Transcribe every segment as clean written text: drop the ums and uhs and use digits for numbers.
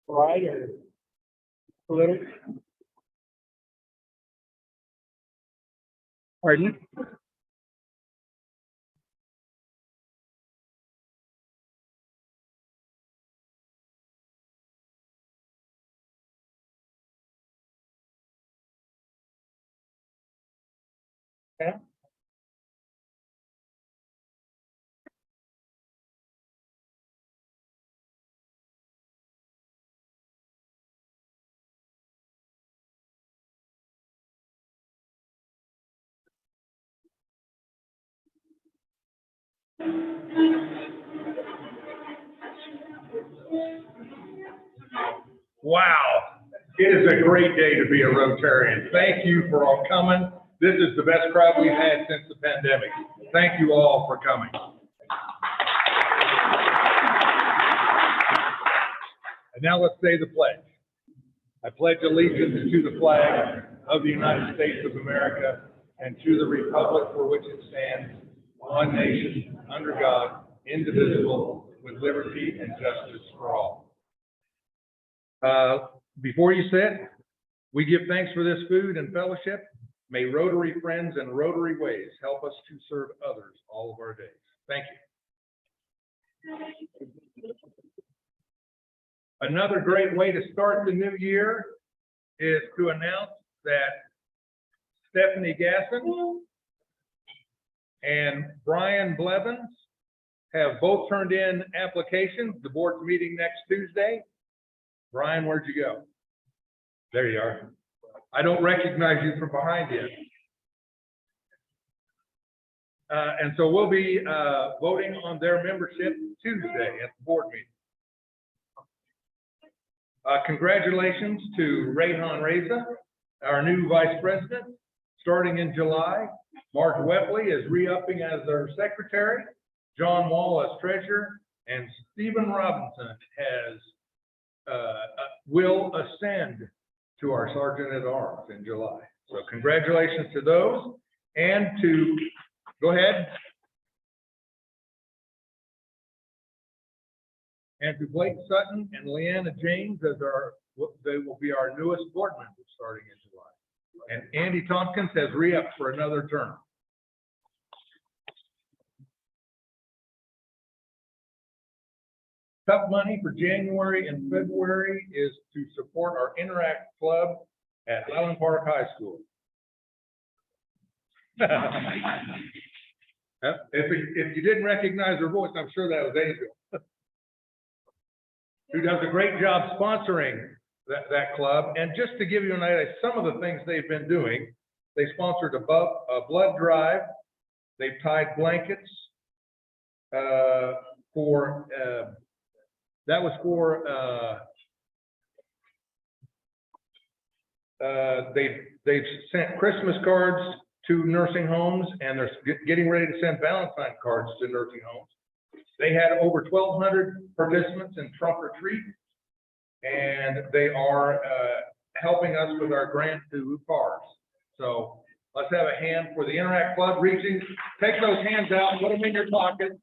Right, or political? Pardon? Yeah. Wow, it is a great day to be a Rotarian. Thank you for all coming. This is the best crowd we've had since the pandemic. Thank you all for coming. And now let's say the pledge. I pledge allegiance to the flag of the United States of America and to the republic for which it stands, one nation, under God, indivisible, with liberty and justice for all. Before you sit, we give thanks for this food and fellowship. May Rotary friends and Rotary ways help us to serve others all of our days. Thank you. Another great way to start the new year is to announce that Stephanie Gasson and Brian Blevins have both turned in applications. The board's meeting next Tuesday. Brian, where'd you go? There you are. I don't recognize you from behind you. And so we'll be voting on their membership Tuesday at the board meeting. Congratulations to Rayhan Reza, our new vice president, starting in July. Mark Webley is re-upping as our secretary, John Wall as treasurer, and Stephen Robinson has will ascend to our sergeant at arms in July. So congratulations to those, and to go ahead. And to Blake Sutton and Leanna James as they will be our newest board members starting in July. And Andy Tompkins has re-upped for another term. Tough money for January and February is to support our Interact Club at Highland Park High School. If you didn't recognize her voice, I'm sure that was Angel, who does a great job sponsoring that club. And just to give you an idea, some of the things they've been doing, they sponsored a blood drive. They've tied blankets that was for they've sent Christmas cards to nursing homes, and they're getting ready to send Valentine cards to nursing homes. They had over 1,200 participants in Trunk or Treat, and they are helping us with our grant to cars. So let's have a hand for the Interact Club. Reaching, take those hands out, put them in your pocket,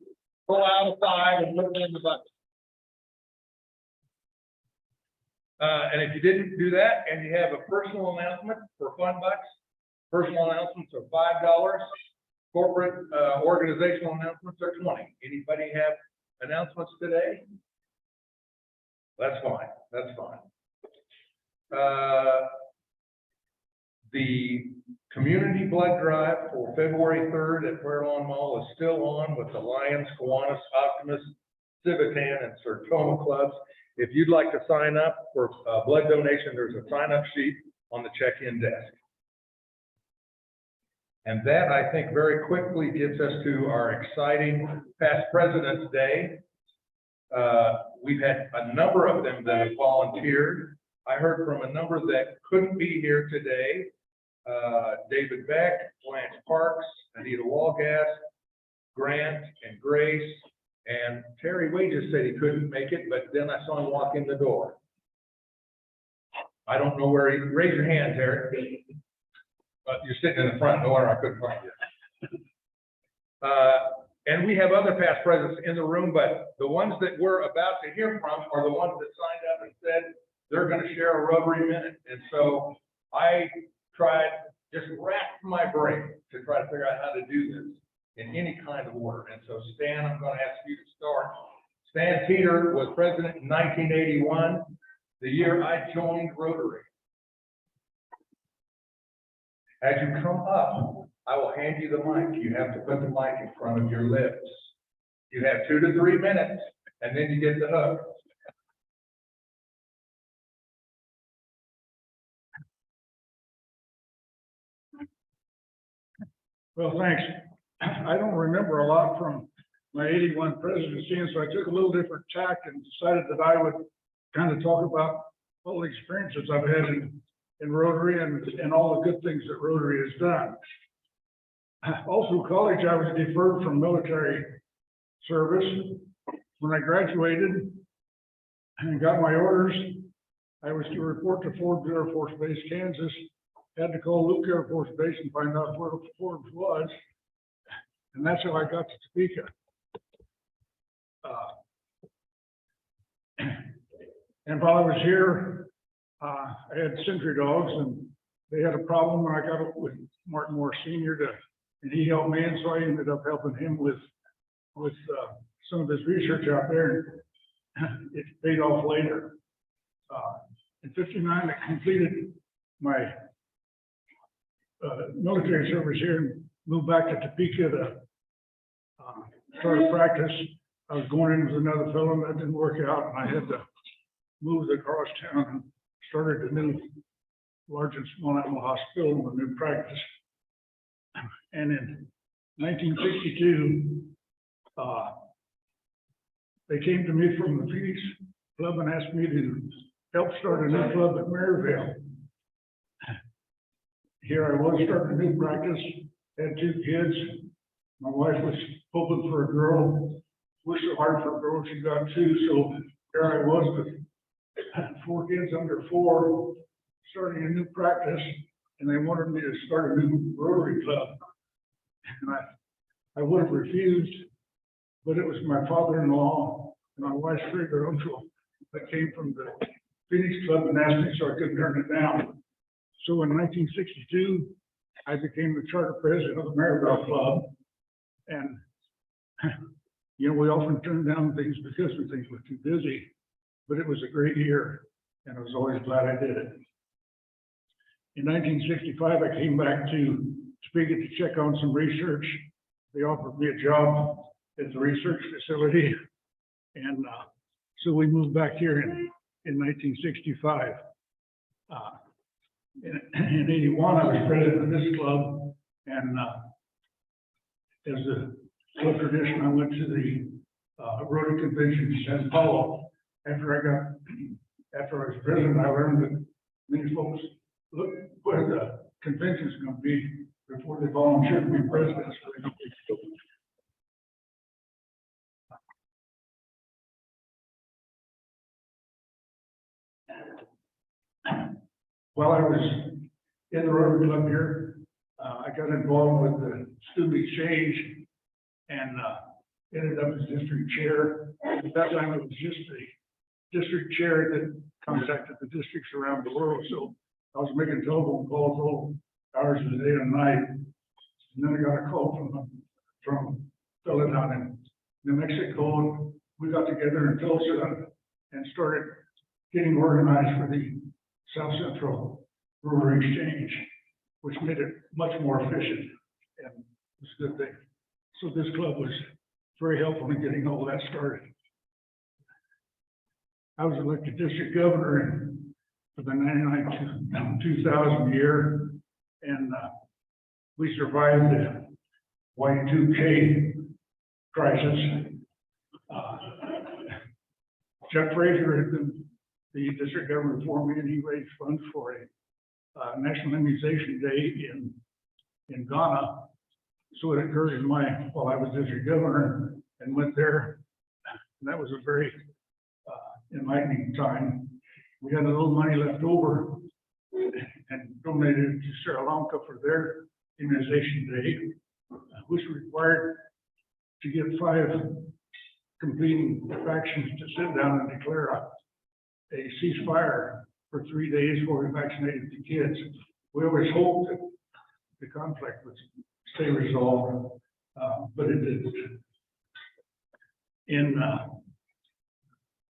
pull out a five, and put them in the bucket. And if you didn't do that, and you have a personal announcement for $5, personal announcements are $5. Corporate organizational announcements are $20. Anybody have announcements today? That's fine. That's fine. The community blood drive for February 3rd at Fair Lawn Mall is still on with the Lions, Kiwanis, Optimus, Civitan, and Sertoma clubs. If you'd like to sign up for blood donation, there's a sign-up sheet on the check-in desk. And that, I think, very quickly gets us to our exciting past President's Day. We've had a number of them that have volunteered. I heard from a number that couldn't be here today. David Beck, Blanche Parks, Anita Walgass, Grant and Grace, And Terry Wages said he couldn't make it, but then I saw him walk in the door. I don't know where raise your hand, Terry. You're sitting in the front door, I couldn't find you. And we have other past presidents in the room, but the ones that we're about to hear from are the ones that signed up and said they're going to share a Rotary minute. And so I tried, just racked my brain to try to figure out how to do this in any kind of order. And so Stan, I'm going to ask you to start. Stan Teeter was president in 1981, the year I joined Rotary. As you come up, I will hand you the mic. You have to put the mic in front of your lips. You have 2 to 3 minutes, and then you get the hook. Well, thanks. I don't remember a lot from my 81 presidency, and so I took a little different tack and decided that I would kind of talk about all the experiences I've had in Rotary and all the good things that Rotary has done. All through college, I was deferred from military service. When I graduated and got my orders, I was to report to Forbes Air Force Base, Kansas. Had to call Luke Air Force Base and find out where Forbes was. And that's how I got to Topeka. And while I was here, I had sentry dogs, and they had a problem when I got up with Martin Moore Sr. And he helped me, and so I ended up helping him with some of his research out there. And it paid off later. In '59, I completed my military service here and moved back to Topeka to start a practice. I was going in with another fellow, and that didn't work out, and I had to move across town and started a new large and small animal hospital with a new practice. And in 1962, they came to me from the Phoenix Club and asked me to help start a new club at Maryville. Here I was starting a new practice, had 2 kids. My wife was hoping for a girl, wished so hard for a girl, she got 2. So here I was with 4 kids under 4, starting a new practice, and they wanted me to start a new Rotary club. And I would have refused, but it was my father-in-law and my wife's great uncle that came from the Phoenix Club and asked me, so I couldn't turn it down. So in 1962, I became the charter president of the Maryville Club. And, you know, we often turn down things because we think we're too busy, but it was a great year, and I was always glad I did it. In 1965, I came back to Topeka to check on some research. They offered me a job at the research facility, and so we moved back here in 1965. In 81, I was president of this club, and as a club tradition, I went to the Rotary Convention in San Paulo. After I was president, I learned that many folks look where the convention is going to be before they volunteer to be president. So they don't get While I was in the Rotary Club here, I got involved with the student exchange and ended up as district chair. At that time, it was just the district chair that contacted the districts around the world. So I was making telephone calls all hours of the day and night. And then I got a call from a fellow down in New Mexico, and we got together in Tulsa and started getting organized for the South Central Rotary Exchange, which made it much more efficient, and it was a good thing. So this club was very helpful in getting all that started. I was elected district governor for the 99-2000 year, and we survived the Y2K crisis. Chuck Fraser had been the district governor before me, and he raised funds for a National Immunization Day in Ghana. So it occurred while I was district governor, and went there And that was a very enlightening time. We had a little money left over and donated it to Sri Lanka for their immunization day, which required to get 5 completing factions to sit down and declare a ceasefire for 3 days before we vaccinated the kids. We always hoped that the conflict would stay resolved, but it didn't. In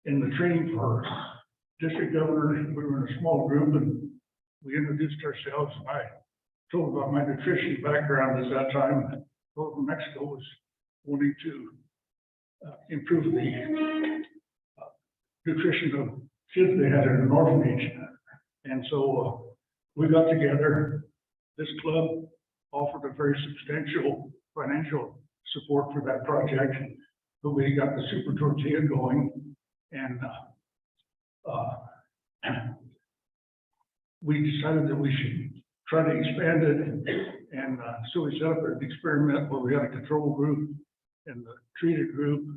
the training for district governors, we were in a small group and we introduced ourselves. I told about my nutrition background at that time. Well, Mexico was wanting to improve the nutrition of kids they had in an orphanage. And so we got together. This club offered a very substantial financial support for that project. But we got the super tortilla going, and we decided that we should try to expand it. And so we set up an experiment where we had a control group and the treated group.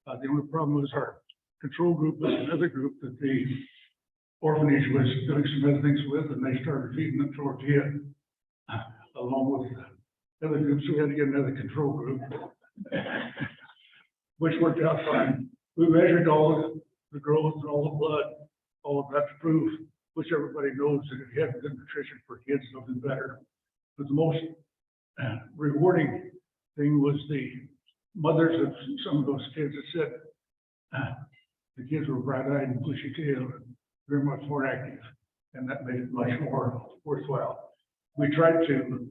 The only problem was our control group was another group that the orphanage was doing some other things with, and they started feeding the tortilla along with the other groups. So we had to get another control group, which worked out fine. We measured all the growth and all the blood, all of that to prove, which everybody knows that if you have good nutrition for kids, they'll do better. But the most rewarding thing was the mothers of some of those kids that said the kids were bright-eyed and bushy-tailed and very much more active, and that made it much more worthwhile. We tried to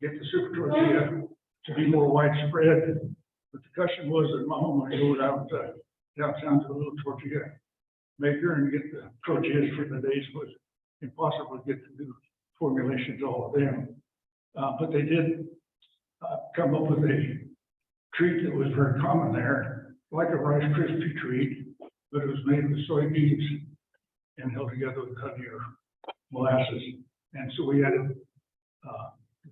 get the super tortilla to be more widespread, but the custom was that Mom would go down downtown to a little tortilla maker and get the tortillas for the days. Was impossible to get to do formulations, all of them. But they did come up with a treat that was very common there, like a Rice Krispie treat, but it was made with soybeans and held together with honey or molasses. And so we added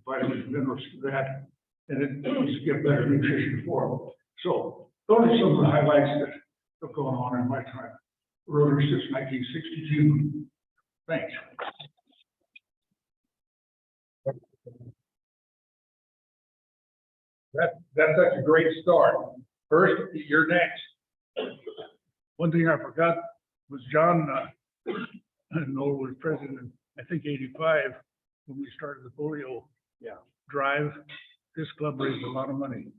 vitamins and minerals to that, and it was to get better nutrition for them. So those are some of the highlights that have gone on in my time. Rotary since 1962. Thanks. That's such a great start. First, you're next. One thing I forgot was John Noel was president in, I think, 85 when we started the polio drive. This club raised a lot of money.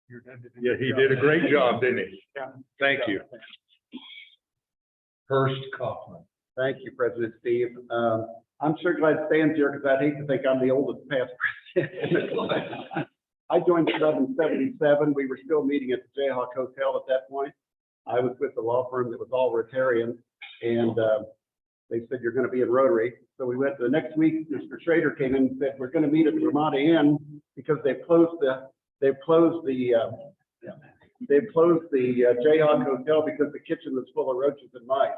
Your dad did Yeah, he did a great job, didn't he? Yeah. Thank you. Hurst Kaufman. Thank you, President Steve. I'm sure glad Stan's here because I'd hate to think I'm the oldest past president in the club. I joined the club in '77. We were still meeting at the Jayhawk Hotel at that point. I was with the law firm that was all Rotarian, and they said, you're going to be in Rotary. So we went the next week. Mr. Schrader came in and said, we're going to meet at the Ramada Inn because they've closed the Jayhawk Hotel because the kitchen was full of roaches and mice.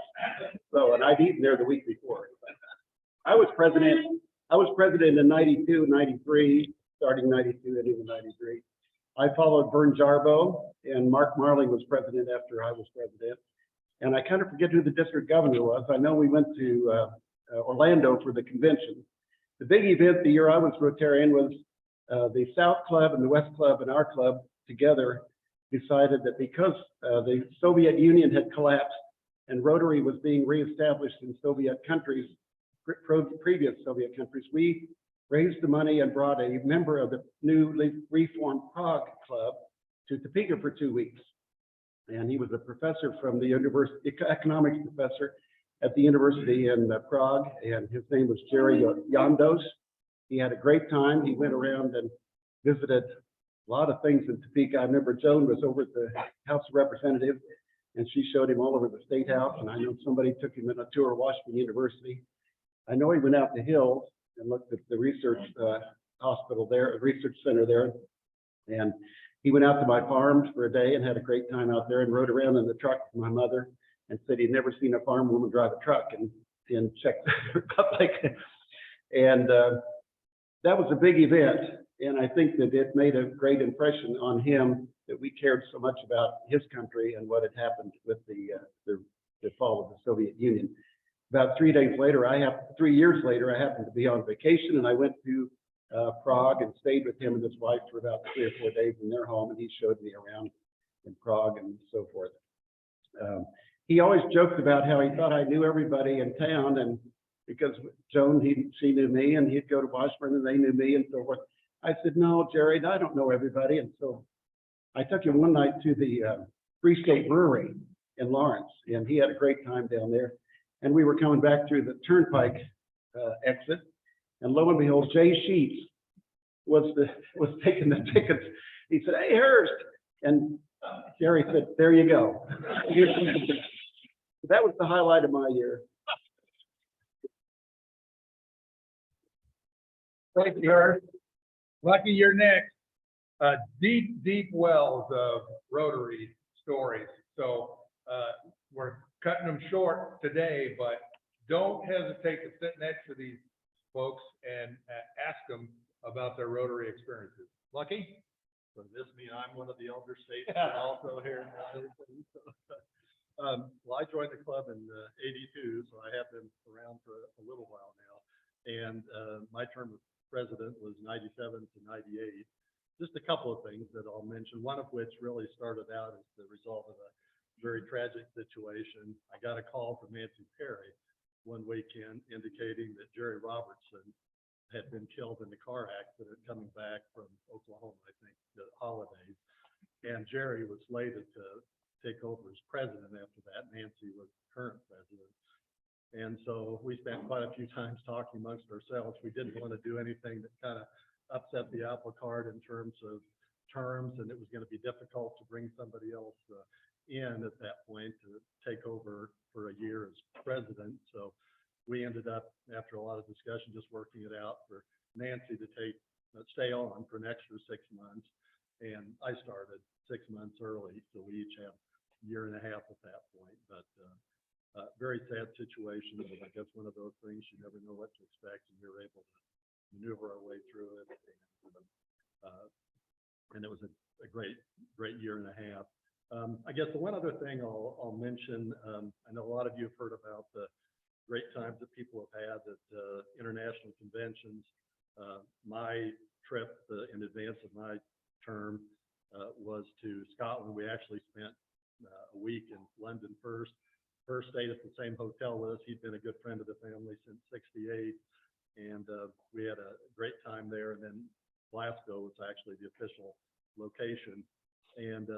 So, and I'd eaten there the week before. I was president in 92, 93, starting 92 and even 93. I followed Vern Jarbo, and Mark Marley was president after I was president. And I kind of forget who the district governor was. I know we went to Orlando for the convention. The big event the year I was Rotarian was the South Club and the West Club and our club together decided that because the Soviet Union had collapsed and Rotary was being reestablished in Soviet countries, previous Soviet countries, we raised the money and brought a member of the newly reformed Prague Club to Topeka for 2 weeks. And he was a professor from the university, economics professor at the university in Prague, and his name was Jerry Yandos. He had a great time. He went around and visited a lot of things in Topeka. I remember Joan was over at the House of Representatives, and she showed him all over the State House, and I know somebody took him on a tour of Washington University. I know he went out to Hills and looked at the research hospital there, research center there, and he went out to my farm for a day and had a great time out there and rode around in the truck with my mother and said he'd never seen a farm woman drive a truck in Czech Republic. And that was a big event. And I think that it made a great impression on him that we cared so much about his country and what had happened with the fall of the Soviet Union. About 3 years later, I happened to be on vacation, and I went to Prague and stayed with him and his wife for about 3 or 4 days in their home, and he showed me around in Prague and so forth. He always joked about how he thought I knew everybody in town, and because Joan, she knew me, and he'd go to Washburn and they knew me and so forth. I said, no, Jerry, I don't know everybody. And so I took him one night to the Free State Brewery in Lawrence, and he had a great time down there. And we were coming back through the Turnpike exit, and lo and behold, Jay Sheets was taking the tickets. He said, hey, Hurst. And Jerry said, there you go. That was the highlight of my year. Thank you, Hurst. Lucky you're next. Deep wells of Rotary stories. So we're cutting them short today, but don't hesitate to sit next to these folks and ask them about their Rotary experiences. Lucky? So this means I'm one of the elder statesmen also here. Well, I joined the club in '82, so I have been around for a little while now. And my term as president was '97 to '98. Just a couple of things that I'll mention, one of which really started out as the result of a very tragic situation. I got a call from Nancy Perry one weekend indicating that Jerry Robertson had been killed in a car accident coming back from Oklahoma, I think, the holidays. And Jerry was slated to take over as president after that. Nancy was the current president. And so we spent quite a few times talking amongst ourselves. We didn't want to do anything that kind of upset the apple cart in terms of terms, and it was going to be difficult to bring somebody else in at that point to take over for a year as president. So we ended up, after a lot of discussion, just working it out for Nancy to stay on for an extra 6 months. And I started 6 months early, so we each have a year and a half at that point. But very sad situation, but I guess one of those things, you never know what to expect, and you're able to maneuver our way through it. And it was a great year and a half. I guess the one other thing I'll mention, I know a lot of you have heard about the great times that people have had at international conventions. My trip in advance of my term was to Scotland. We actually spent a week in London first. First stayed at the same hotel with us. He'd been a good friend of the family since '68. And we had a great time there. And then Glasgow was actually the official location. And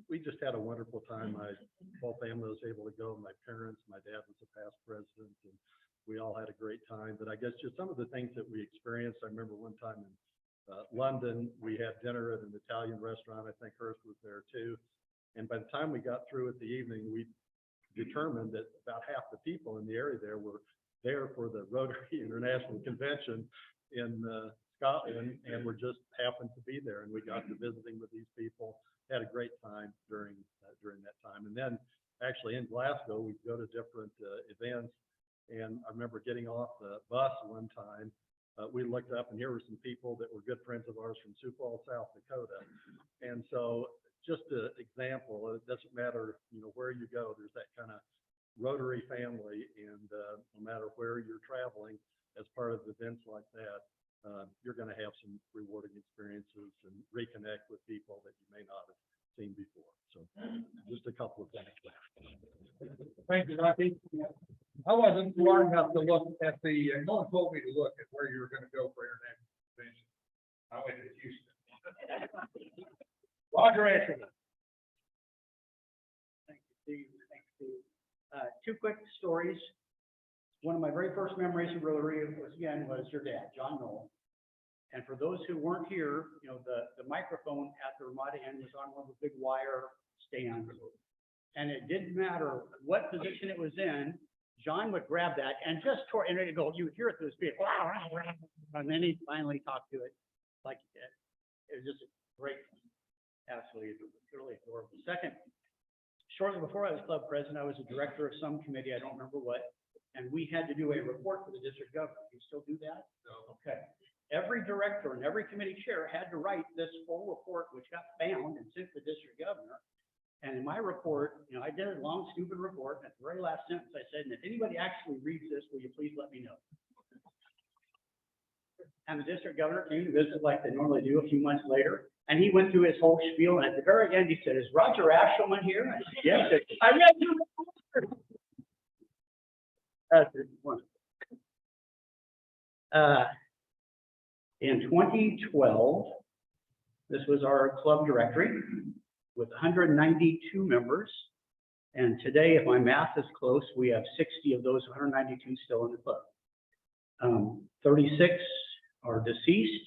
we just had a wonderful time. My whole family was able to go. My parents, my dad was a past president, and we all had a great time. But I guess just some of the things that we experienced, I remember one time in London, we had dinner at an Italian restaurant. I think Hurst was there too. And by the time we got through at the evening, we determined that about half the people in the area there were there for the Rotary International Convention in Scotland, and were just happened to be there. And we got to visiting with these people, had a great time during that time. And then actually in Glasgow, we'd go to different events. And I remember getting off the bus one time. We looked up, and here were some people that were good friends of ours from Sioux Falls, South Dakota. And so just an example, it doesn't matter, where you go, there's that kind of Rotary family, and no matter where you're traveling as part of events like that, you're going to have some rewarding experiences and reconnect with people that you may not have seen before. So just a couple of things there. Thank you, Lucky. I wasn't smart enough to look at no one told me to look at where you were going to go for international convention. I went to Houston. Roger Anthony. Thank you, Steve. Thanks, Steve. Two quick stories. One of my very first memories of Rotary was your dad, John Knoll. And for those who weren't here, the microphone at the Ramada end was on one of the big wire stands. And it didn't matter what position it was in, John would grab that and just tore, and it'd go, you would hear it through the speaker. And then he finally talked to it like he did. It was just a great, absolutely, really adorable. Second, shortly before I was club president, I was a director of some committee, I don't remember what, and we had to do a report for the district governor. You still do that? No. Okay. every director and every committee chair had to write this full report, which got found and sent to the district governor. And in my report, you know, I did a long, stupid report, and at the very last sentence, I said, and if anybody actually reads this, will you please let me know? And the district governor came to visit like they normally do a few months later, and he went through his whole spiel, and at the very end, he said, is Roger Ashelman here? I said, yes. I read your report. That's one. In 2012, this was our club directory with 192 members. And today, if my math is close, we have 60 of those 192 still in the club. 36 are deceased,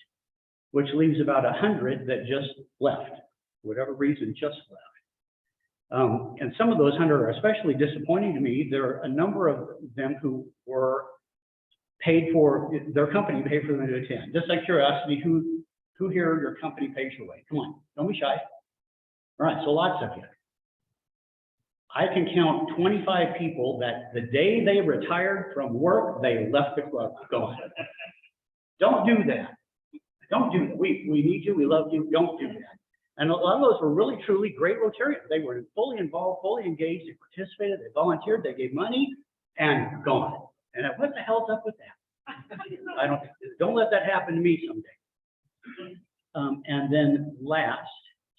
which leaves about 100 that just left, whatever reason, just left. And some of those 100 are especially disappointing to me. There are a number of them who were paid for, their company paid for them to attend. Just out of curiosity, who here, your company pays your way? Come on, don't be shy. All right, so lots of you. I can count 25 people that the day they retired from work, they left the club. Gone. Don't do that. Don't do that. We need you. We love you. Don't do that. And a lot of those were really, truly great Rotarians. They were fully involved, fully engaged. They participated. They volunteered. They gave money, and gone. And what the hell's up with that? Don't let that happen to me someday. And then last,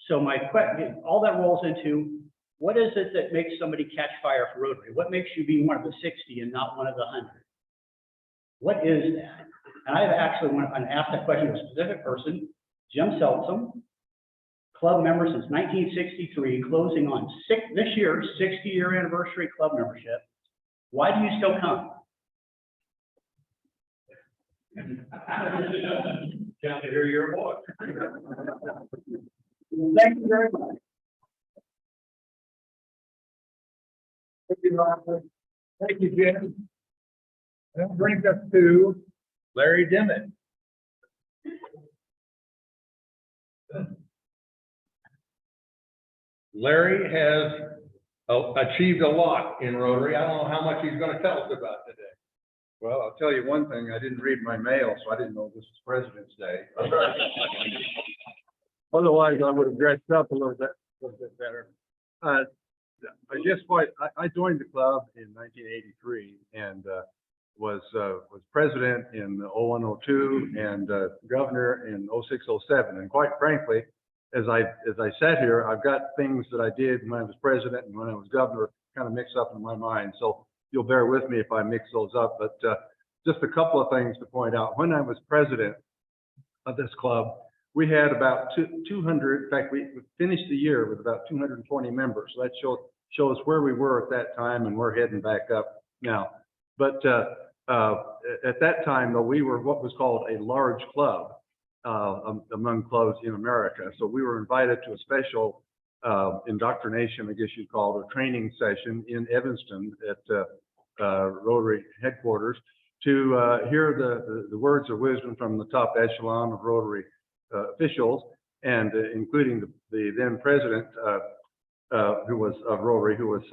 so my question, all that rolls into, what is it that makes somebody catch fire for Rotary? What makes you be one of the 60 and not one of the 100? What is that? And I've actually asked that question to a specific person, Jim Seltsam, club member since 1963, closing on this year, 60-year anniversary club membership. Why do you still come? Down to hear your voice. Thank you very much. Thank you, Roger. Thank you, Jim. That brings us to Larry Dimmitt. Larry has achieved a lot in Rotary. I don't know how much he's going to tell us about today. Well, I'll tell you one thing, I didn't read my mail, so I didn't know this was President's Day. Otherwise, I would have dressed up a little bit better. I joined the club in 1983 and was president in 0102 and governor in 0607. And quite frankly, as I sat here, I've got things that I did when I was president and when I was governor kind of mixed up in my mind. So you'll bear with me if I mix those up, but just a couple of things to point out. When I was president of this club, we had about 200, in fact, we finished the year with about 220 members. So that shows where we were at that time, and we're heading back up now. But at that time, though, we were what was called a large club among clubs in America. So we were invited to a special indoctrination, I guess you'd call it, a training session in Evanston at Rotary headquarters to hear the words of wisdom from the top echelon of Rotary officials, and including the then president who was of Rotary, who was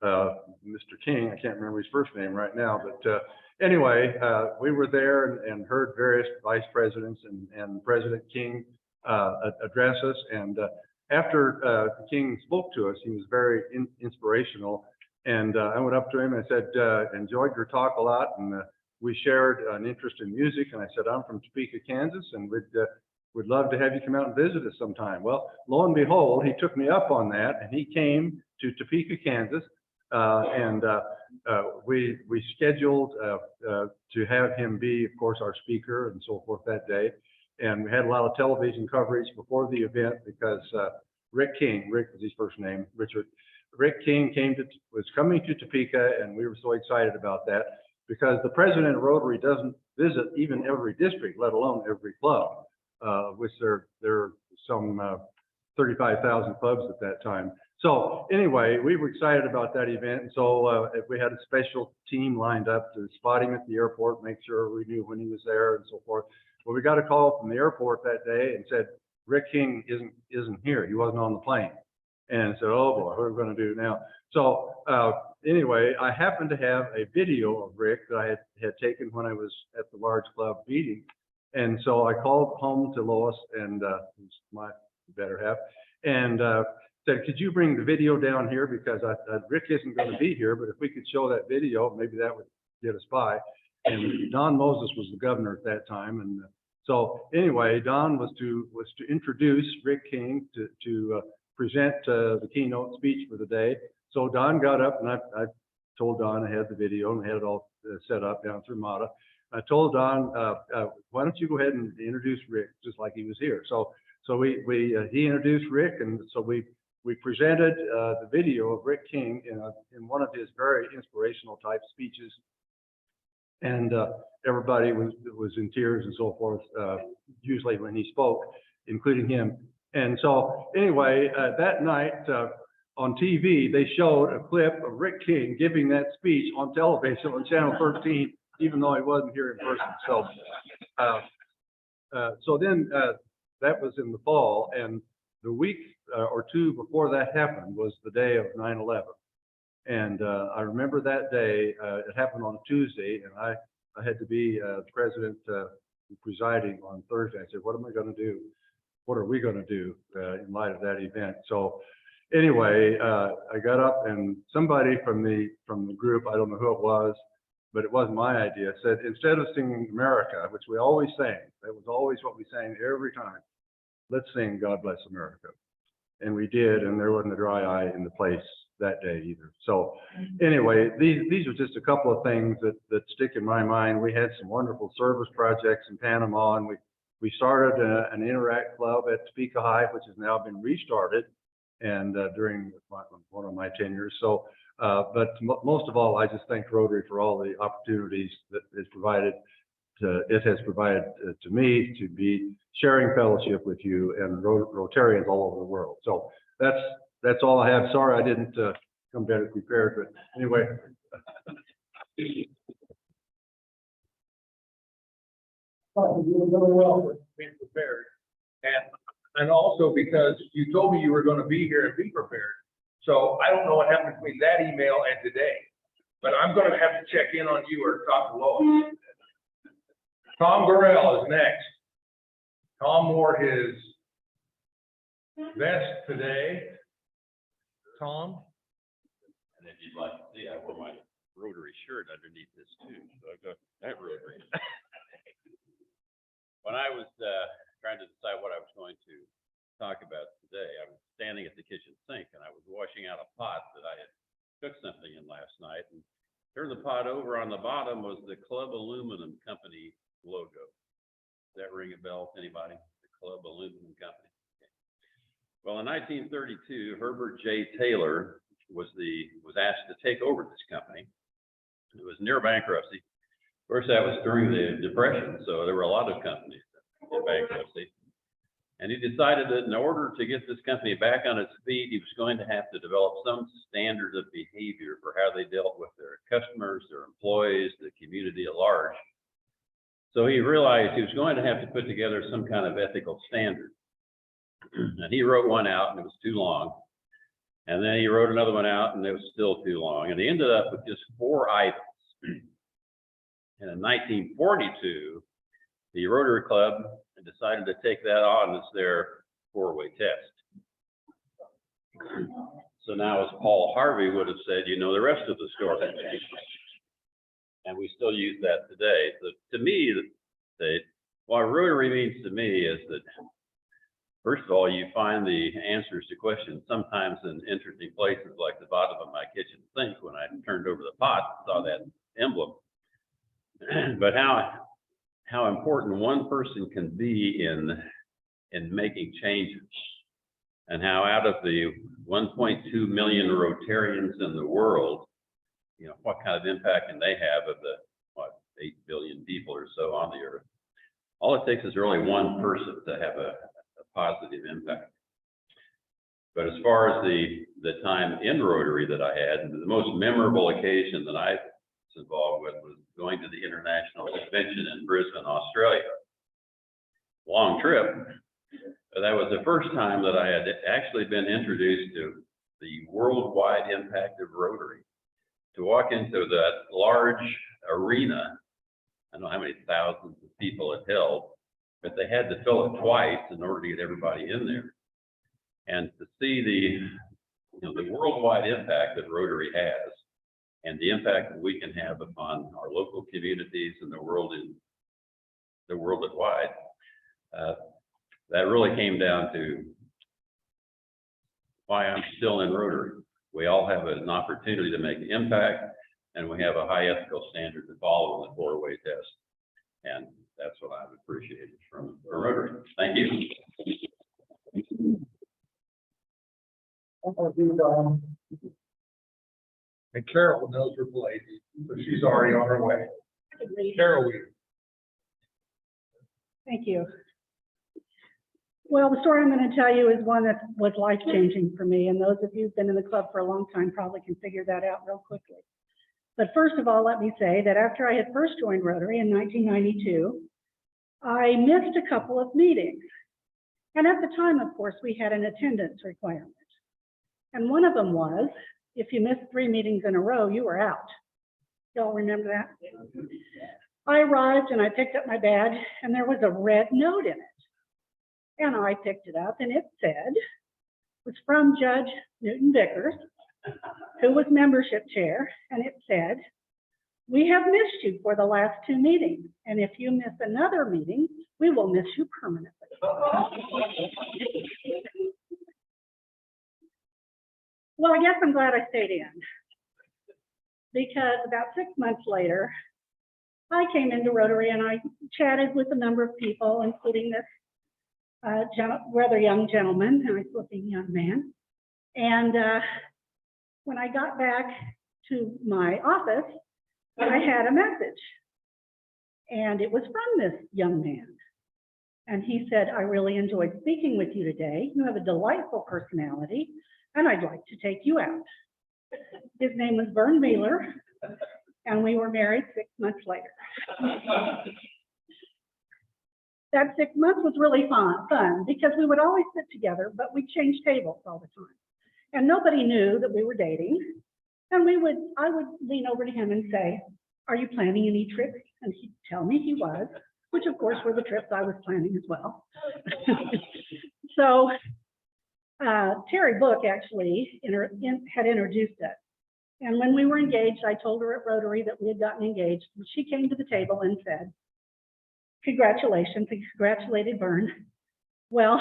Mr. King. I can't remember his first name right now, but anyway, we were there and heard various vice presidents and President King address us. And after King spoke to us, he was very inspirational. And I went up to him and I said, enjoyed your talk a lot. And we shared an interest in music. And I said, I'm from Topeka, Kansas, and we'd love to have you come out and visit us sometime. Well, lo and behold, he took me up on that, and he came to Topeka, Kansas. And we scheduled to have him be, of course, our speaker and so forth that day. And we had a lot of television coverage before the event because Rick was his first name, Richard. Rick King was coming to Topeka, and we were so excited about that because the president of Rotary doesn't visit even every district, let alone every club, which there are some 35,000 clubs at that time. So anyway, we were excited about that event. And so we had a special team lined up to spot him at the airport, make sure we knew when he was there and so forth. Well, we got a call from the airport that day and said, Rick King isn't here. He wasn't on the plane. And said, oh boy, what are we going to do now? So anyway, I happened to have a video of Rick that I had taken when I was at the large club meeting. And so I called home to Lois and, who's my better half, and, said, could you bring the video down here? Because Rick isn't going to be here, but if we could show that video, maybe that would get us by. And Don Moses was the governor at that time. And so anyway, Don was to introduce Rick King to present the keynote speech for the day. So Don got up, and I told Don I had the video and had it all set up down through MATA. I told Don, why don't you go ahead and introduce Rick just like he was here. So he introduced Rick, and so we presented the video of Rick King in one of his very inspirational type speeches, and everybody was in tears and so forth, usually when he spoke, including him. And so anyway, that night on TV, they showed a clip of Rick King giving that speech on television on Channel 13, even though he wasn't here in person. So then that was in the fall, and the week or two before that happened was the day of 9/11. And I remember that day, it happened on a Tuesday, and I had to be the president presiding on Thursday. I said, what am I going to do? What are we going to do in light of that event? So anyway, I got up, and somebody from the group, I don't know who it was, but it wasn't my idea, said, instead of singing America, which we always sang, that was always what we sang every time, let's sing God Bless America. And we did, and there wasn't a dry eye in the place that day either. So anyway, these are just a couple of things that stick in my mind. We had some wonderful service projects in Panama, and we started an Interact Club at Topeka High, which has now been restarted, and during one of my tenures. So, but most of all, I just thank Rotary for all the opportunities that it has provided to me to be sharing fellowship with you and Rotarians all over the world. So that's all I have. Sorry I didn't come better prepared, but anyway. You did really well with being prepared. And also because you told me you were going to be here and be prepared. So I don't know what happened between that email and today, but I'm going to have to check in on you or talk to Lois. Tom Burrell is next. Tom wore his vest today. Tom? And if you'd like to see, I wore my Rotary shirt underneath this too. So I've got that Rotary. When I was trying to decide what I was going to talk about today, I was standing at the kitchen sink and I was washing out a pot that I had cooked something in last night, and turned the pot over. On the bottom was the Club Aluminum Company logo. Does that ring a bell to anybody? The Club Aluminum Company. Okay. Well, in 1932, Herbert J. Taylor was asked to take over this company. It was near bankruptcy. Of course, that was during the Depression, so there were a lot of companies in bankruptcy. And he decided that in order to get this company back on its feet, he was going to have to develop some standard of behavior for how they dealt with their customers, their employees, the community at large. So he realized he was going to have to put together some kind of ethical standard. And he wrote one out, and it was too long. And then he wrote another one out, and it was still too long. And he ended up with just 4 items. And in 1942, the Rotary Club decided to take that on as their 4-way test. So now, as Paul Harvey would have said, you know the rest of the story. And we still use that today. So to me, what Rotary means to me is that, first of all, you find the answers to questions sometimes in interesting places, like the bottom of my kitchen sink when I turned over the pot and saw that emblem. But how important one person can be in making changes, and how out of the 1.2 million Rotarians in the world, you know, what kind of impact can they have of the 8 billion people or so on the earth? All it takes is really one person to have a positive impact. But as far as the time in Rotary that I had, the most memorable occasion that I was involved with was going to the International Convention in Brisbane, Australia. Long trip, but that was the first time that I had actually been introduced to the worldwide impact of Rotary. To walk into that large arena, I don't know how many thousands of people it held, but they had to fill it twice in order to get everybody in there. And to see the worldwide impact that Rotary has and the impact that we can have upon our local communities and the world at wide, that really came down to why I'm still in Rotary. We all have an opportunity to make impact, and we have a high ethical standard to follow in the 4-way test. And that's what I've appreciated from Rotary. Thank you. And Carol knows her place, so she's already on her way. Carol Weaver. Thank you. Well, the story I'm going to tell you is one that was life-changing for me, and those of you who've been in the club for a long time probably can figure that out real quickly. But first of all, let me say that after I had first joined Rotary in 1992, I missed a couple of meetings. And at the time, of course, we had an attendance requirement. And one of them was, if you missed 3 meetings in a row, you were out. Y'all remember that? I arrived and I picked up my badge, and there was a red note in it. And I picked it up, and it said, it was from Judge Newton Vickers, who was membership chair, and it said, "We have missed you for the last 2 meetings, and if you miss another meeting, we will miss you permanently." Well, I guess I'm glad I stayed in, because about 6 months later, I came into Rotary and I chatted with a number of people, including this rather young gentleman, a nice looking young man. And when I got back to my office, I had a message. And it was from this young man. And he said, "I really enjoyed speaking with you today. You have a delightful personality, and I'd like to take you out." His name was Vern Wheeler, and we were married 6 months later. That 6 months was really fun because we would always sit together, but we'd change tables all the time. And nobody knew that we were dating. And I would lean over to him and say, "Are you planning any trips?" And he'd tell me he was, which of course were the trips I was planning as well. So Terry Book actually had introduced us. And when we were engaged, I told her at Rotary that we had gotten engaged. And she came to the table and said, "Congratulations," and congratulated Vern. Well,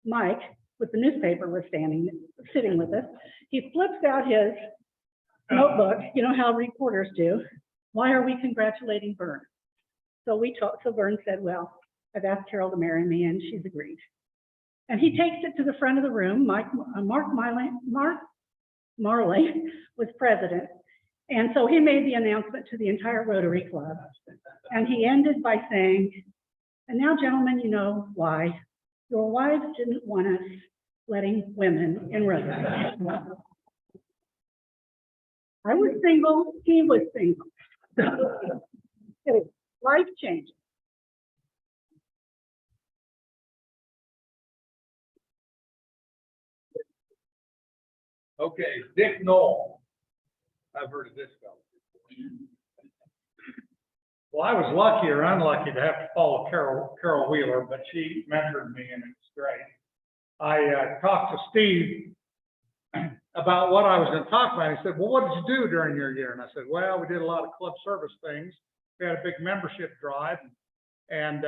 Mike, with the newspaper, was sitting with us. He flips out his notebook, you know how reporters do. "Why are we congratulating Vern?" So Vern said, "Well, I've asked Carol to marry me, and she's agreed." And he takes it to the front of the room. Mark Marley was president. And so he made the announcement to the entire Rotary Club. And he ended by saying, "And now, gentlemen, you know why. Your wives didn't want us letting women in Rotary." I was single, he was single. It was life-changing. Okay, Dick Knoll. I've heard of this fellow. Well, I was lucky or unlucky to have to follow Carol Wheeler, but she mentored me and it's great. I talked to Steve about what I was going to talk about. He said, "Well, what did you do during your year?" And I said, "Well, we did a lot of club service things. We had a big membership drive." And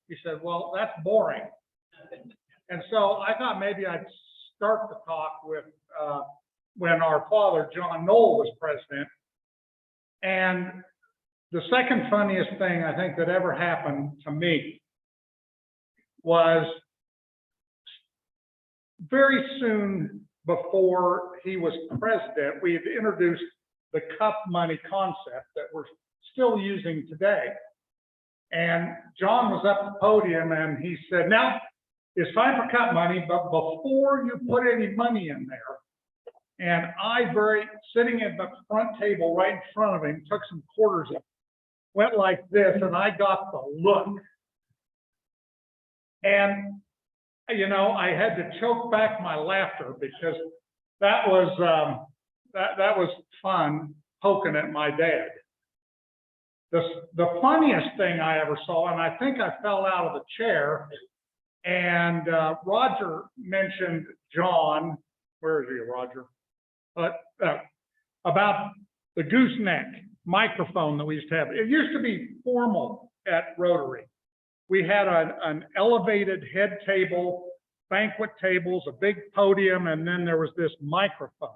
he said, "Well, that's boring." And so I thought maybe I'd start the talk with when our father, John Knoll, was president. And the second funniest thing I think that ever happened to me was very soon before he was president, we had introduced the cup money concept that we're still using today. And John was up at the podium and he said, "Now, it's time for cup money, but before you put any money in there," and I, sitting at the front table right in front of him, took some quarters and went like this, and I got the look. And, you know, I had to choke back my laughter because that was fun poking at my dad. the funniest thing I ever saw, and I think I fell out of the chair, and Roger mentioned John, where is he, Roger? About the gooseneck microphone that we used to have. It used to be formal at Rotary. We had an elevated head table, banquet tables, a big podium, and then there was this microphone.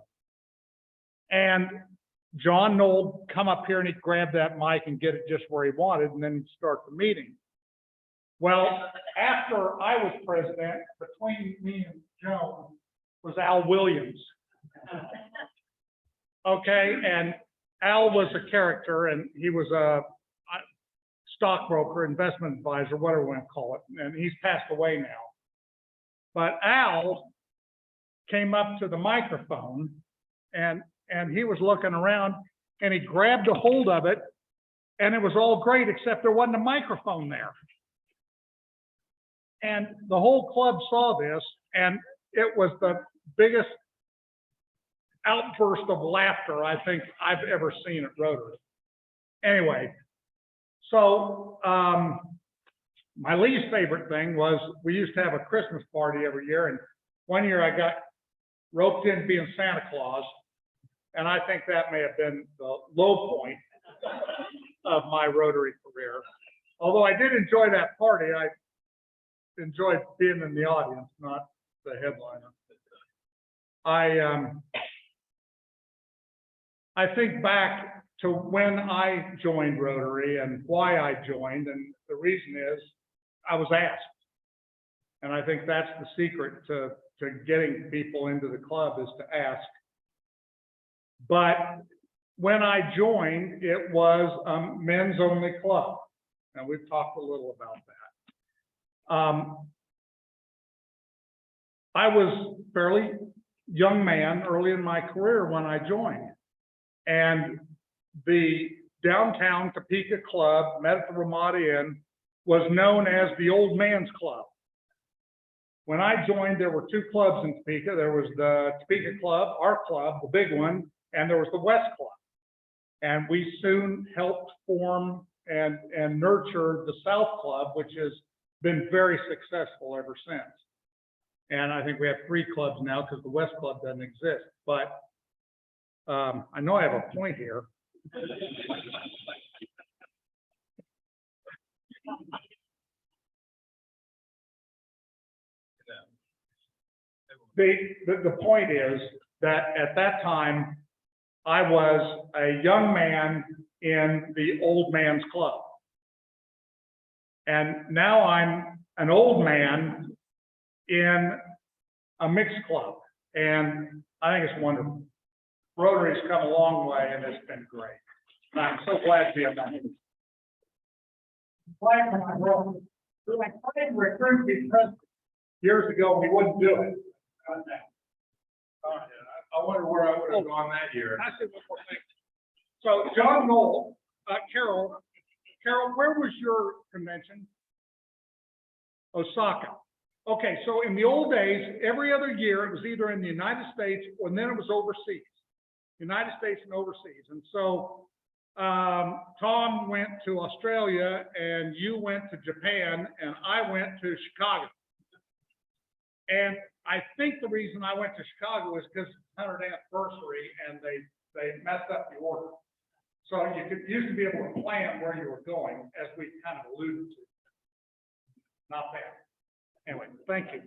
And John Knoll would come up here and he'd grab that mic and get it just where he wanted, and then he'd start the meeting. Well, after I was president, between me and Joan was Al Williams. Okay, and Al was a character, and he was a stockbroker, investment advisor, whatever you want to call it, and he's passed away now. But Al came up to the microphone, and he was looking around, and he grabbed a hold of it, and it was all great, except there wasn't a microphone there. And the whole club saw this, and it was the biggest outburst of laughter I think I've ever seen at Rotary. Anyway, so my least favorite thing was we used to have a Christmas party every year, and one year I got roped in being Santa Claus, and I think that may have been the low point of my Rotary career. Although I did enjoy that party, I enjoyed being in the audience, not the headliner. I think back to when I joined Rotary and why I joined, and the reason is I was asked. And I think that's the secret to getting people into the club, is to ask. But when I joined, it was a men's only club. And we've talked a little about that. I was a fairly young man early in my career when I joined. And the downtown Topeka Club, met at the Ramada Inn, was known as the Old Man's Club. When I joined, there were two clubs in Topeka. There was the Topeka Club, our club, the big one, and there was the West Club. And we soon helped form and nurture the South Club, which has been very successful ever since. And I think we have 3 clubs now because the West Club doesn't exist. But I know I have a point here. The point is that at that time, I was a young man in the Old Man's Club. And now I'm an old man in a mixed club. And I think it's wonderful. Rotary's come a long way, and it's been great. And I'm so glad to be a member. When I tried to recruit these presidents years ago, we wouldn't do it. I wonder where I would have gone that year. I said one more thing. So John Knoll, Carol, where was your convention? Osaka. Okay, so in the old days, every other year, it was either in the United States or then it was overseas. United States and overseas. And so Tom went to Australia, and you went to Japan, and I went to Chicago. And I think the reason I went to Chicago is because it's 100th anniversary, and they messed up the order. So you used to be able to plan where you were going, as we kind of alluded to. Not bad. Anyway, thank you.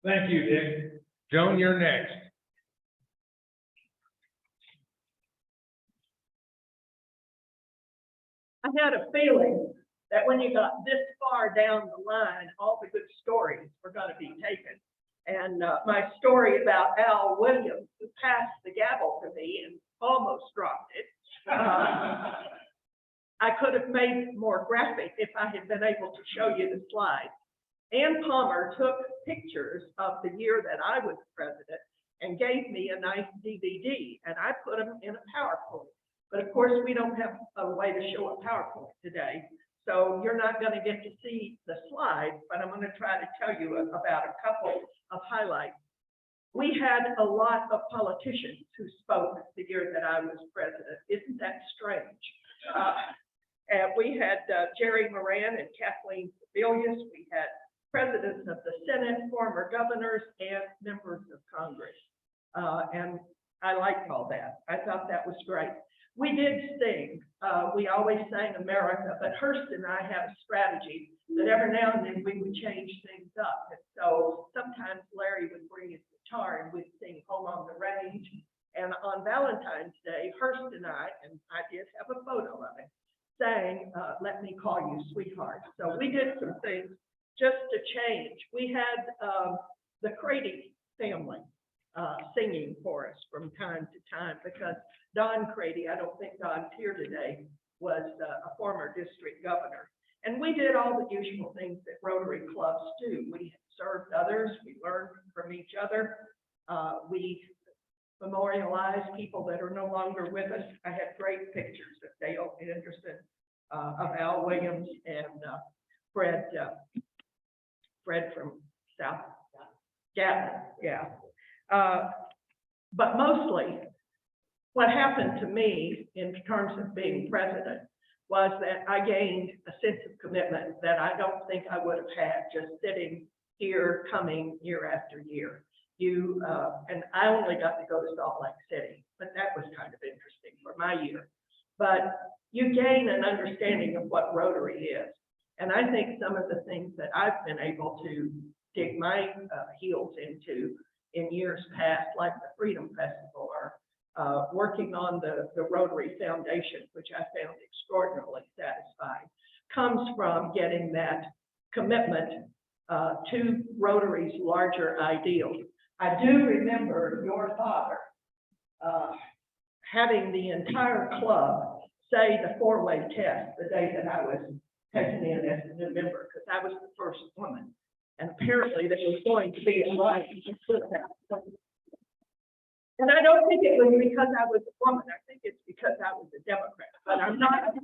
Thank you, Dick. Joan, you're next. I had a feeling that when you got this far down the line, all the good stories were going to be taken. And my story about Al Williams, who passed the gavel to me and almost dropped it, I could have made it more graphic if I had been able to show you the slide. Ann Palmer took pictures of the year that I was president and gave me a nice DVD, and I put them in a PowerPoint. But of course, we don't have a way to show a PowerPoint today. So you're not going to get to see the slides, but I'm going to try to tell you about a couple of highlights. We had a lot of politicians who spoke the year that I was president. Isn't that strange? And we had Jerry Moran and Kathleen Sebelius. We had presidents of the Senate, former governors, and members of Congress. And I liked all that. I thought that was great. We did sing. We always sang America, but Hearst and I have a strategy that every now and then we would change things up. And so sometimes Larry would bring his guitar and we'd sing Home on the Range. And on Valentine's Day, Hearst and I did have a photo of it, sang Let Me Call You Sweetheart. So we did some things just to change. We had the Crady family singing for us from time to time because Don Crady, I don't think Don's here today, was a former district governor. And we did all the usual things that Rotary clubs do. We served others, we learned from each other. We memorialized people that are no longer with us. I had great pictures of Dale Anderson, of Al Williams, and Fred from South Gatlin, yeah. But mostly, what happened to me in terms of being president was that I gained a sense of commitment that I don't think I would have had just sitting here coming year after year. And I only got to go to Salt Lake City, but that was kind of interesting for my year. But you gain an understanding of what Rotary is. And I think some of the things that I've been able to dig my heels into in years past, like the Freedom Festival, or working on the Rotary Foundation, which I found extraordinarily satisfying, comes from getting that commitment to Rotary's larger ideals. I do remember your father having the entire club say the four-way test the day that I was taken in as a new member, because I was the first woman. And apparently there was going to be a line. And I don't think it was because I was a woman. I think it's because I was a Democrat. But I'm not 100%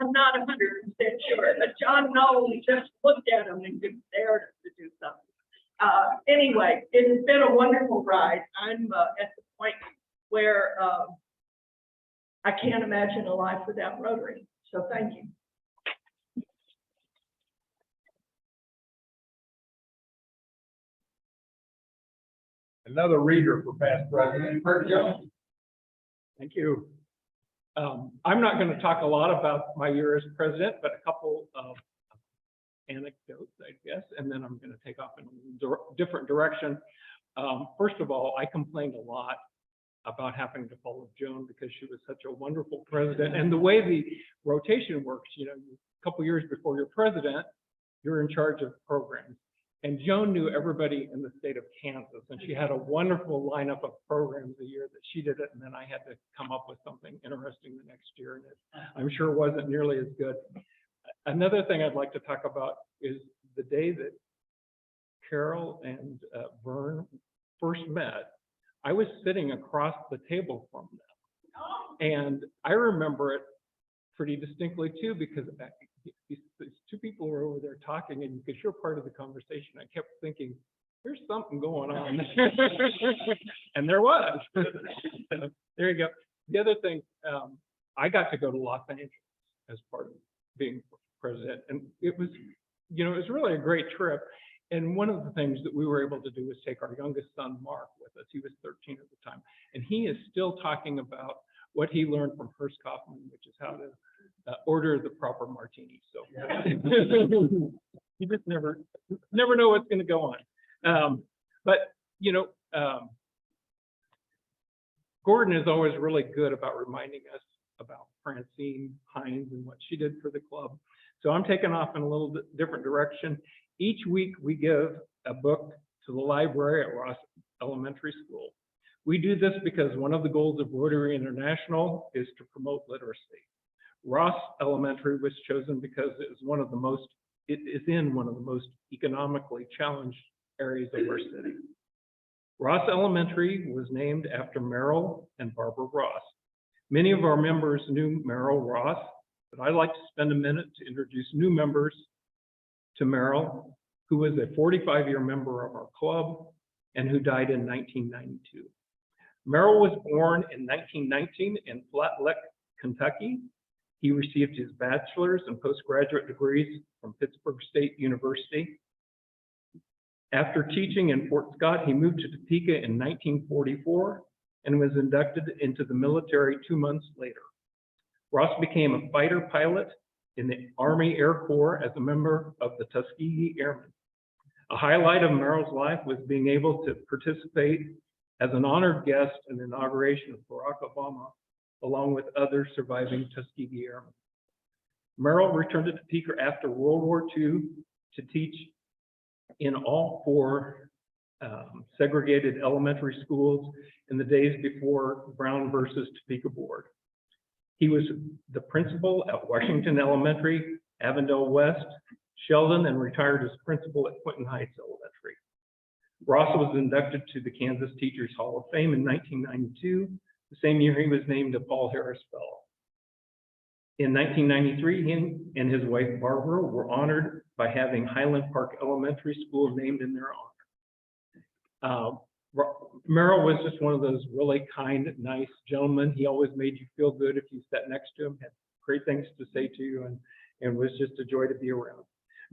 sure. But John Knoll just looked at him and dared us to do something. Anyway, it has been a wonderful ride. I'm at the point where I can't imagine a life without Rotary. So thank you. Another reader for past president, Kurt Jones. Thank you. I'm not going to talk a lot about my year as president, but a couple of anecdotes, I guess, and then I'm going to take off in a different direction. First of all, I complained a lot about having to follow Joan because she was such a wonderful president. And the way the rotation works, you know, a couple years before you're president, you're in charge of programs. And Joan knew everybody in the state of Kansas, and she had a wonderful lineup of programs the year that she did it, and then I had to come up with something interesting the next year, and it, I'm sure wasn't nearly as good. Another thing I'd like to talk about is the day that Carol and Vern first met. I was sitting across the table from them, and I remember it pretty distinctly too, because these two people were over there talking, and you could hear part of the conversation. I kept thinking, there's something going on. And there was. So, there you go. The other thing, I got to go to Los Angeles as part of being president, and it was, you know, it was really a great trip. And one of the things that we were able to do was take our youngest son, Mark, with us. He was 13 at the time, and he is still talking about what he learned from Hearst Kaufman, which is how to order the proper martini. So you just never know what's going to go on. But you know, Gordon is always really good about reminding us about Francine Hines and what she did for the club. So I'm taking off in a little bit different direction. Each week we give a book to the library at Ross Elementary School. We do this because one of the goals of Rotary International is to promote literacy. Ross Elementary was chosen because it is in one of the most economically challenged areas of our city. Ross Elementary was named after Merrill and Barbara Ross. Many of our members knew Merrill Ross, but I'd like to spend a minute to introduce new members to Merrill, who was a 45-year member of our club and who died in 1992. Merrill was born in 1919 in Flat Lick, Kentucky. He received his bachelor's and postgraduate degrees from Pittsburgh State University. After teaching in Fort Scott, he moved to Topeka in 1944 and was inducted into the military 2 months later. Ross became a fighter pilot in the Army Air Corps as a member of the Tuskegee Airmen. A highlight of Merrill's life was being able to participate as an honored guest in the inauguration of Barack Obama, along with other surviving Tuskegee Airmen. Merrill returned to Topeka after World War II to teach in all 4 segregated elementary schools in the days before Brown versus Topeka Board. He was the principal at Washington Elementary, Avondale West, Sheldon, and retired as principal at Quinton Heights Elementary. Ross was inducted to the Kansas Teachers Hall of Fame in 1992, the same year he was named a Paul Harris Fellow. In 1993, he and his wife Barbara were honored by having Highland Park Elementary School named in their honor. Merrill was just one of those really kind, nice gentlemen. He always made you feel good if you sat next to him, had great things to say to you, and was just a joy to be around.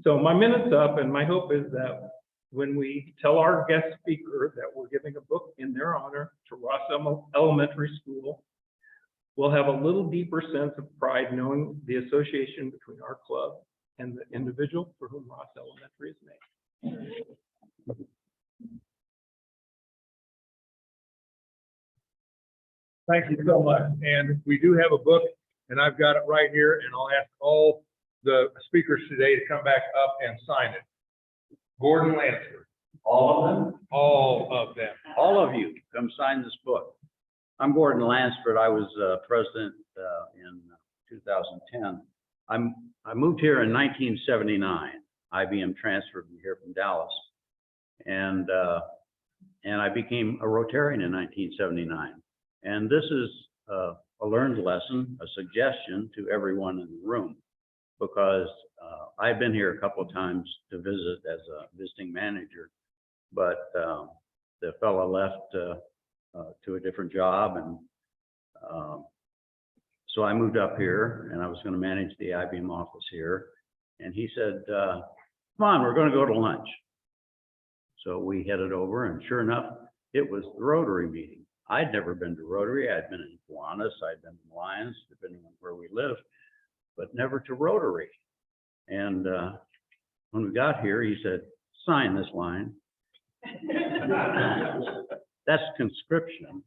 So my minute's up, and my hope is that when we tell our guest speaker that we're giving a book in their honor to Ross Elementary School, we'll have a little deeper sense of pride knowing the association between our club and the individual for whom Ross Elementary is named. Thank you so much. And we do have a book, and I've got it right here, and I'll ask all the speakers today to come back up and sign it. Gordon Lansford. All of them? All of them. All of you, come sign this book. I'm Gordon Lansford. I was president in 2010. I moved here in 1979. IBM transferred me here from Dallas. And I became a Rotarian in 1979. And this is a learned lesson, a suggestion to everyone in the room, because I've been here a couple of times to visit as a visiting manager, but the fellow left to a different job, and so I moved up here, and I was going to manage the IBM office here, and he said, "Come on, we're going to go to lunch." So we headed over, and sure enough, it was the Rotary meeting. I'd never been to Rotary. I'd been in Kiwanis, I'd been in Lyons, depending on where we lived, but never to Rotary. And when we got here, he said, "Sign this line." That's conscription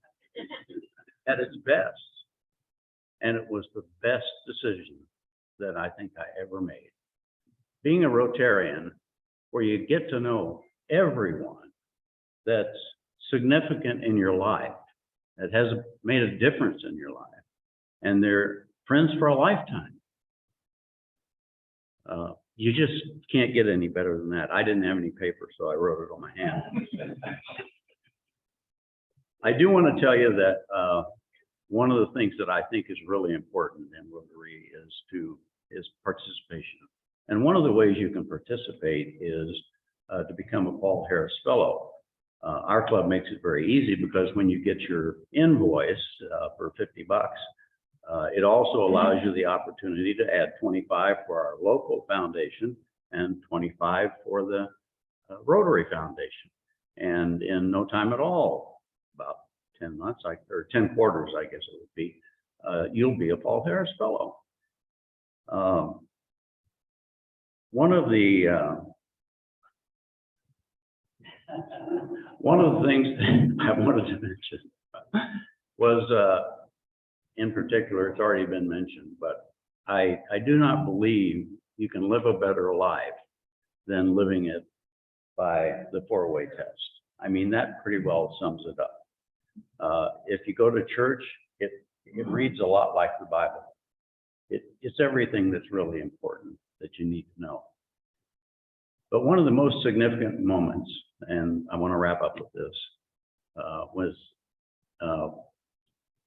at its best. And it was the best decision that I think I ever made. Being a Rotarian, where you get to know everyone that's significant in your life, that has made a difference in your life, and they're friends for a lifetime. You just can't get any better than that. I didn't have any paper, so I wrote it on my hand. I do want to tell you that one of the things that I think is really important in Rotary is participation. And one of the ways you can participate is to become a Paul Harris Fellow. Our club makes it very easy, because when you get your invoice for $50, it also allows you the opportunity to add 25 for our local foundation and 25 for the Rotary Foundation. And in no time at all, about 10 months, or 10 quarters, I guess it would be, you'll be a Paul Harris Fellow. One of the things I wanted to mention was, in particular, it's already been mentioned, but I do not believe you can live a better life than living it by the 4-way test. I mean, that pretty well sums it up. If you go to church, it reads a lot like the Bible. It's everything that's really important that you need to know. But one of the most significant moments, and I want to wrap up with this, was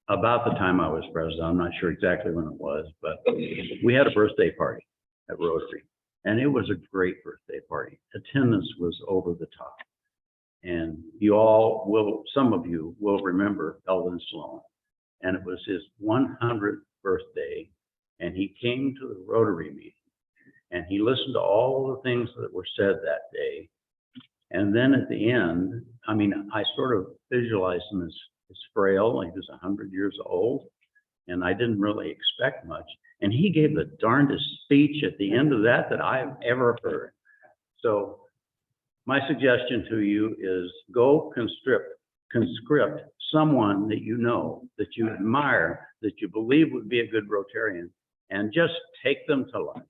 about the time I was president. I'm not sure exactly when it was, but we had a birthday party at Rotary, and it was a great birthday party. Attendance was over the top. And you all will, some of you will remember Eldon Sloan. And it was his 100th birthday, and he came to the Rotary meeting. And he listened to all the things that were said that day. And then at the end, I mean, I sort of visualized him as frail. He was 100 years old, and I didn't really expect much. And he gave the darndest speech at the end of that I've ever heard. So my suggestion to you is go conscript someone that you know, that you admire, that you believe would be a good Rotarian, and just take them to lunch.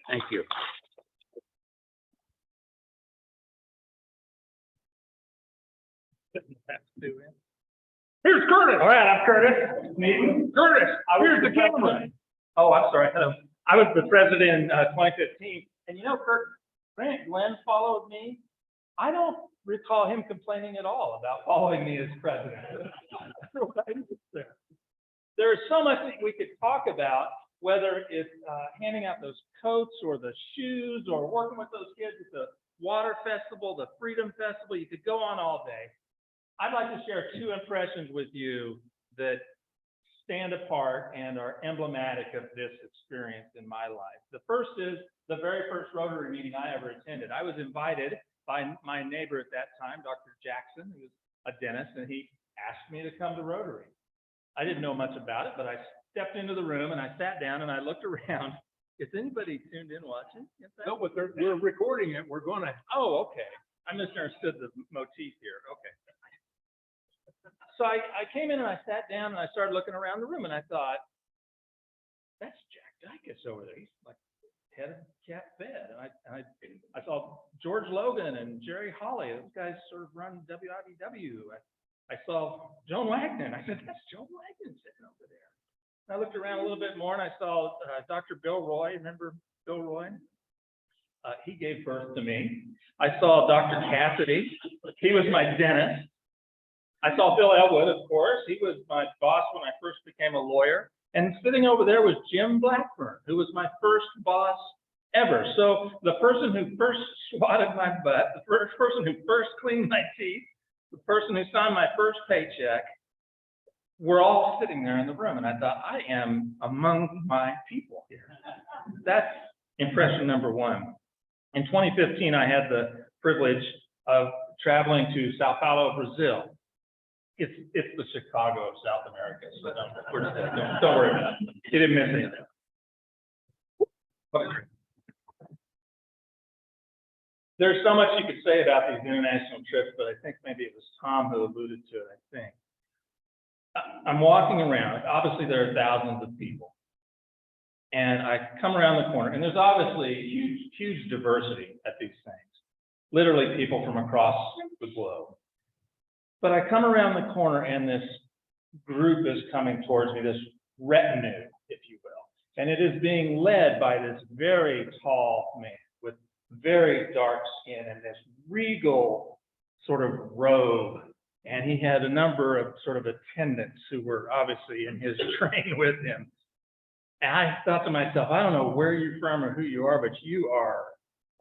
Thank you. Here's Curtis. All right, I'm Curtis. Curtis, here's the camera. Oh, I'm sorry. Hello. I was the president in 2015. And you know, Glenn followed me. I don't recall him complaining at all about following me as president. There's so much that we could talk about, whether it's handing out those coats or the shoes or working with those kids at the water festival, the freedom festival. You could go on all day. I'd like to share two impressions with you that stand apart and are emblematic of this experience in my life. The first is the very first Rotary meeting I ever attended. I was invited by my neighbor at that time, Dr. Jackson, who was a dentist, and he asked me to come to Rotary. I didn't know much about it, but I stepped into the room and I sat down and I looked around. Is anybody tuned in watching? No, but we're recording it. We're gonna. Oh, okay. I misunderstood the motif here. Okay. So I came in and I sat down and I started looking around the room and I thought, that's Jack Dicus over there. He's like head of Cat Fed. And I saw George Logan and Jerry Hawley. Those guys sort of run WIBW. I saw Joan Wagner. I said, that's Joan Wagner sitting over there. And I looked around a little bit more and I saw Dr. Bill Roy. Remember Bill Roy? He gave birth to me. I saw Dr. Cassidy. He was my dentist. I saw Bill Elwood, of course. He was my boss when I first became a lawyer. And sitting over there was Jim Blackburn, who was my first boss ever. So the person who first swatted my butt, the first person who first cleaned my teeth, the person who signed my first paycheck, were all sitting there in the room. And I thought, I am among my people here. That's impression number one. In 2015, I had the privilege of traveling to Sao Paulo, Brazil. It's the Chicago of South America, so don't worry about it. You didn't miss anything. There's so much you could say about these international trips, but I think maybe it was Tom who alluded to it, I think. I'm walking around. Obviously, there are thousands of people. And I come around the corner, and there's obviously huge diversity at these things. Literally people from across the globe. But I come around the corner and this group is coming towards me, this retinue, if you will. And it is being led by this very tall man with very dark skin and this regal sort of robe. And he had a number of sort of attendants who were obviously in his train with him. And I thought to myself, I don't know where you're from or who you are, but you are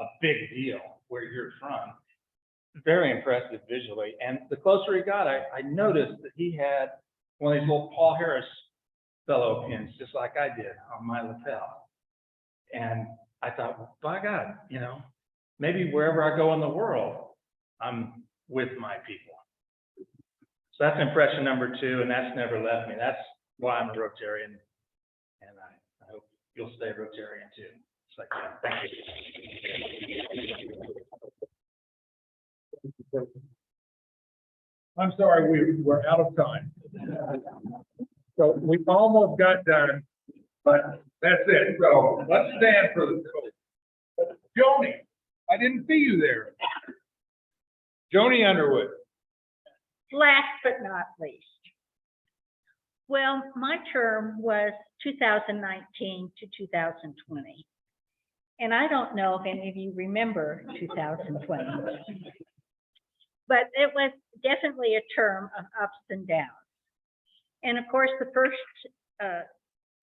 a big deal where you're from. Very impressive visually. And the closer he got, I noticed that he had one of these little Paul Harris fellow pins, just like I did on my lapel. And I thought, well, by God, you know, maybe wherever I go in the world, I'm with my people. So that's impression number two, and that's never left me. That's why I'm a Rotarian. And I hope you'll stay Rotarian too. It's like, yeah, thank you. I'm sorry, we're out of time. So we almost got done, but that's it. So let's stand for the code. Joni, I didn't see you there. Joni Underwood. Last but not least. Well, my term was 2019 to 2020. And I don't know if any of you remember 2020. But it was definitely a term of ups and downs. And of course, the first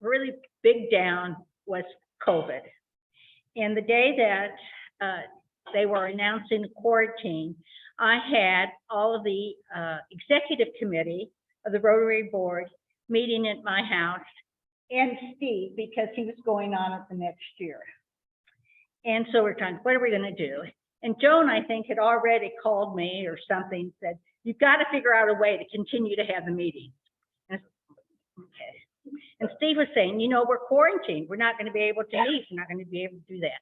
really big down was COVID. And the day that they were announcing the quarantine, I had all of the executive committee of the Rotary Board meeting at my house, and Steve, because he was going on it the next year. And so we're trying, what are we going to do? And Joan, I think, had already called me or something, said, you've got to figure out a way to continue to have the meeting. And I said, okay. And Steve was saying, you know, we're quarantined. We're not going to be able to meet. We're not going to be able to do that.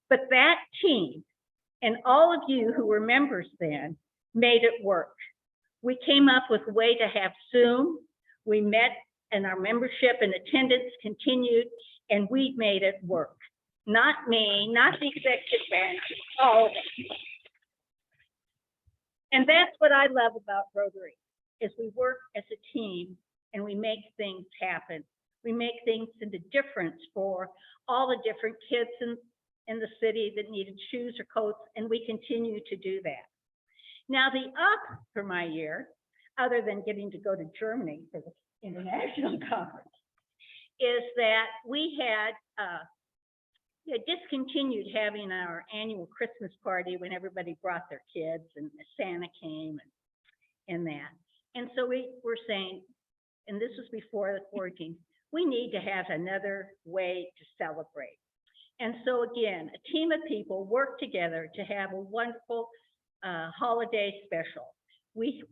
But that team and all of you who were members then made it work. We came up with a way to have Zoom. We met and our membership and attendance continued, and we made it work. Not me, not the executive branch, all of it. And that's what I love about Rotary, is we work as a team and we make things happen. We make things into difference for all the different kids in the city that needed shoes or coats, and we continue to do that. Now, the up for my year, other than getting to go to Germany for the international conference, is that we had discontinued having our annual Christmas party when everybody brought their kids and Santa came and that. And so we were saying, and this was before the quarantine, we need to have another way to celebrate. And so again, a team of people worked together to have a wonderful holiday special. We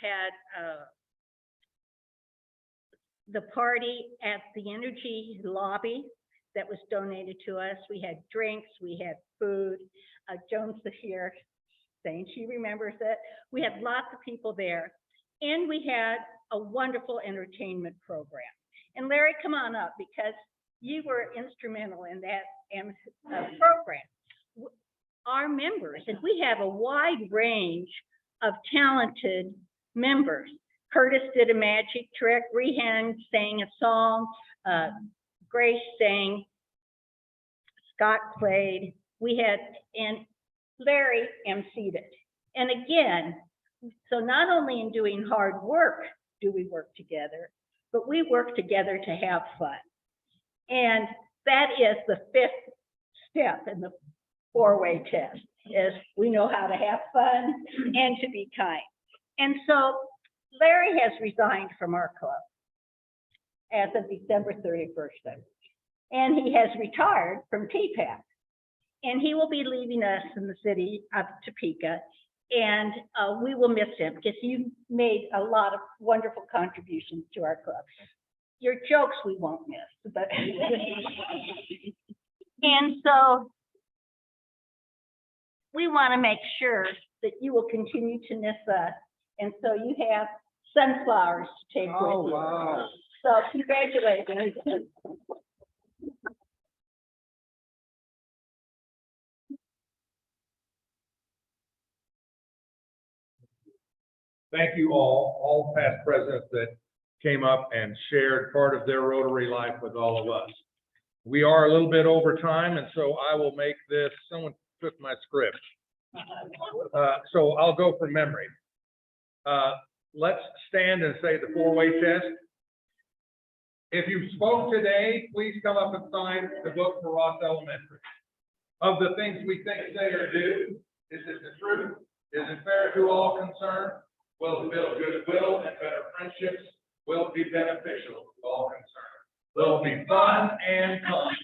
had the party at the Energy Lobby that was donated to us. We had drinks, we had food. Joan's here saying she remembers it. We had lots of people there, and we had a wonderful entertainment program. And Larry, come on up, because you were instrumental in that program. Our members, and we have a wide range of talented members. Curtis did a magic trick, Rehan sang a song, Grace sang, Scott played, we had, and Larry emceed it. And again, so not only in doing hard work do we work together, but we work together to have fun. And that is the fifth step in the four-way test, is we know how to have fun and to be kind. And so Larry has resigned from our club as of December 31st. And he has retired from TPAC. And he will be leaving us in the city of Topeka. And we will miss him, because you made a lot of wonderful contributions to our club. Your jokes we won't miss, but and so we want to make sure that you will continue to miss us. And so you have sunflowers to take with you. Wow. So congratulations. Thank you all past presidents that came up and shared part of their Rotary life with all of us. We are a little bit over time, and so I will make this, someone took my script. So I'll go from memory. Let's stand and say the four-way test. If you spoke today, please come up and sign the book for Ross Elementary. Of the things we think, say, or do, is it the truth? Is it fair to all concerned? Will it build goodwill and better friendships? Will it be beneficial to all concerned? Will it be fun and fun?